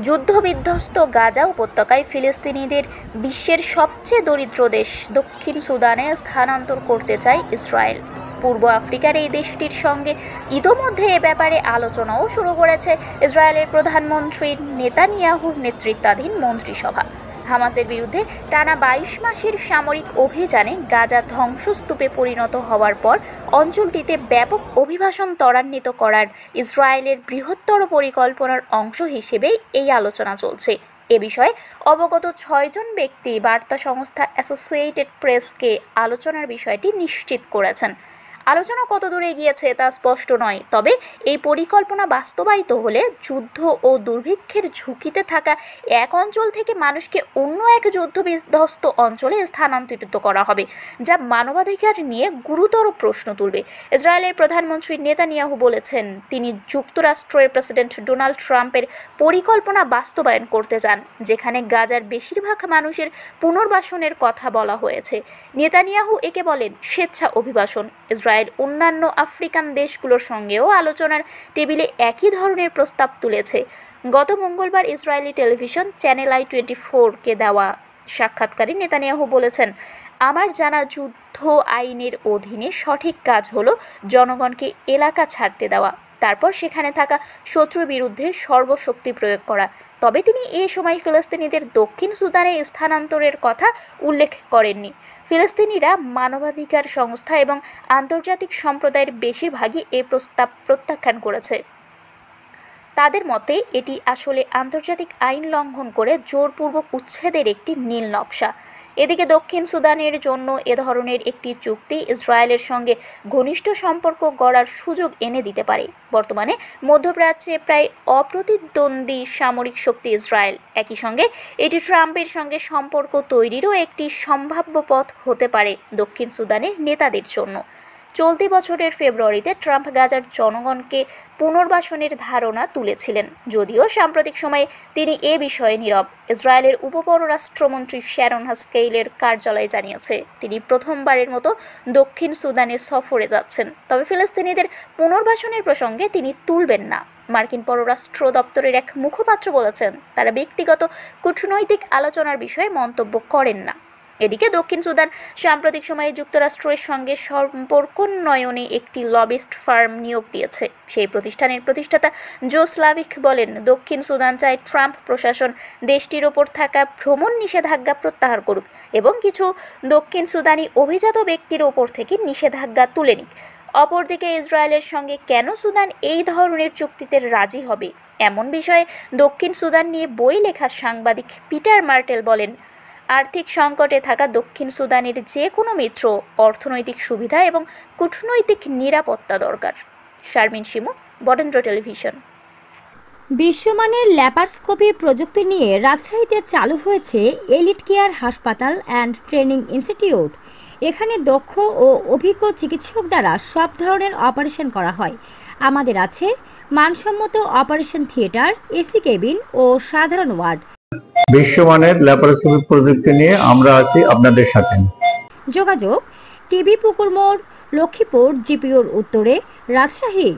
যুদ্ধবিধ্বস্ত গাজা উপত্যকায় ফিলিস্তিনিদের বিশ্বের সবচেয়ে দরিদ্র দেশ দক্ষিণ সুদানে স্থানান্তর করতে চায় ইসরায়েল। পূর্ব আফ্রিকার এই দেশটির সঙ্গে ইতোমধ্যে এ ব্যাপারে আলোচনাও শুরু করেছে ইসরায়েলের প্রধানমন্ত্রী নেতানিয়াহুর নেতৃত্বাধীন মন্ত্রিসভা। হামাসের বিরুদ্ধে টানা ২২ মাসের সামরিক অভিযানে গাজা ধ্বংসস্তূপে পরিণত হওয়ার পর অঞ্চলটিতে ব্যাপক অভিবাসন ত্বরান্বিত করার ইসরায়েলের বৃহত্তর পরিকল্পনার অংশ হিসেবেই এই আলোচনা চলছে। এ বিষয়ে অবগত ৬ জন ব্যক্তি বার্তা সংস্থা অ্যাসোসিয়েটেড প্রেসকে আলোচনার বিষয়টি নিশ্চিত করেছেন। আলোচনা কত দূরে গিয়েছে তা স্পষ্ট নয়, তবে এই পরিকল্পনা বাস্তবায়িত হলে যুদ্ধ ও দুর্ভিক্ষের ঝুঁকিতে থাকা এক অঞ্চল থেকে মানুষকে অন্য এক যুদ্ধবিধ্বস্ত অঞ্চলে স্থানান্তরিত করা হবে, যা মানবাধিকার নিয়ে গুরুতর প্রশ্ন তুলবে। ইসরায়েলের প্রধানমন্ত্রী নেতানিয়াহু বলেছেন তিনি যুক্তরাষ্ট্রের প্রেসিডেন্ট ডোনাল্ড ট্রাম্পের পরিকল্পনা বাস্তবায়ন করতে চান, যেখানে গাজার বেশিরভাগ মানুষের পুনর্বাসনের কথা বলা হয়েছে। নেতানিয়াহু একে বলেন স্বেচ্ছা অভিবাসন। ইসরায়েল অন্যান্য আফ্রিকান দেশগুলোর সঙ্গেও আলোচনার টেবিলে একই ধরনের প্রস্তাব তুলেছে। গত মঙ্গলবার ইসরায়েলি টেলিভিশন চ্যানেল i24-কে দেওয়া সাক্ষাৎকারে নেতানিয়াহু বলেছেন, আমার জানা যুদ্ধ আইনের অধীনে সঠিক কাজ হলো জনগণকে এলাকা ছাড়তে দেওয়া, তারপর সেখানে থাকা শত্রুর বিরুদ্ধে সর্বশক্তি প্রয়োগ করা। তবে তিনি এ সময় ফিলিস্তিনিদের দক্ষিণ সুদানে স্থানান্তরের কথা উল্লেখ করেননি। ফিলিস্তিনিরা মানবাধিকার সংস্থা এবং আন্তর্জাতিক সম্প্রদায়ের বেশিরভাগই এই প্রস্তাব প্রত্যাখ্যান করেছে। তাদের মতে এটি আসলে আন্তর্জাতিক আইন লঙ্ঘন করে জোরপূর্বক উচ্ছেদের একটি নীল নকশা। এদিকে দক্ষিণ সুদানের জন্য এ ধরনের একটি চুক্তি ইসরায়েলের সঙ্গে ঘনিষ্ঠ সম্পর্ক গড়ার সুযোগ এনে দিতে পারে। বর্তমানে মধ্যপ্রাচ্যে প্রায় অপ্রতিদ্বন্দ্বী সামরিক শক্তি ইসরায়েল। একই সঙ্গে এটি ট্রাম্পের সঙ্গে সম্পর্ক তৈরিরও একটি সম্ভাব্য পথ হতে পারে দক্ষিণ সুদানের নেতাদের জন্য। চলতি বছরের ফেব্রুয়ারিতে ট্রাম্প গাজার জনগণকে পুনর্বাসনের ধারণা তুলেছিলেন, যদিও সাম্প্রতিক সময়ে তিনি এ বিষয়ে নীরব। ইসরায়েলের উপপররাষ্ট্রমন্ত্রী শ্যারন হাস্কেইলের কার্যালয় জানিয়েছে তিনি প্রথমবারের মতো দক্ষিণ সুদানে সফরে যাচ্ছেন, তবে ফিলিস্তিনিদের পুনর্বাসনের প্রসঙ্গে তিনি তুলবেন না। মার্কিন পররাষ্ট্র দপ্তরের এক মুখপাত্র বলেছেন তারা ব্যক্তিগত কূটনৈতিক আলোচনার বিষয়ে মন্তব্য করেন না। এদিকে দক্ষিণ সুদান সাম্প্রতিক সময়ে যুক্তরাষ্ট্রের সঙ্গে সম্পর্কোন্নয়নে একটি লবিস্ট ফার্ম নিয়োগ দিয়েছে। সেই প্রতিষ্ঠানের প্রতিষ্ঠাতা জো স্লাভিক বলেন, দক্ষিণ সুদান চায় ট্রাম্প প্রশাসন দেশটির ওপর থাকা ভ্রমণ নিষেধাজ্ঞা প্রত্যাহার করুক এবং কিছু দক্ষিণ সুদানি অভিজাত ব্যক্তির ওপর থেকে নিষেধাজ্ঞা তুলে নিক। অপরদিকে ইসরায়েলের সঙ্গে কেন সুদান এই ধরনের চুক্তিতে রাজি হবে এমন বিষয়ে দক্ষিণ সুদান নিয়ে বই লেখা সাংবাদিক পিটার মার্টেল বলেন, আর্থিক সংকটে থাকা দক্ষিণ সুদানের যে কোনো মিত্র অর্থনৈতিক সুবিধা এবং কূটনৈতিক নিরাপত্তা দরকার। শারমিন শিমু, বরেন্দ্র টেলিভিশন। বিশ্বমানের ল্যাপারস্কোপি প্রযুক্তি নিয়ে রাজশাহীতে চালু হয়েছে এলিট কেয়ার হাসপাতাল অ্যান্ড ট্রেনিং ইনস্টিটিউট। এখানে দক্ষ ও অভিজ্ঞ চিকিৎসক দ্বারা সব ধরনের অপারেশন করা হয়। আমাদের আছে মানসম্মত অপারেশন থিয়েটার, এসি কেবিন ও সাধারণ ওয়ার্ড। বিশ্বমানের ল্যাপারস্কোপি প্রযুক্তি নিয়ে আমরা আছি আপনাদের সাথে। যোগাযোগ টিবি পুকুর মোড়, লক্ষ্মীপুর জিপিওর উত্তরে, রাজশাহী।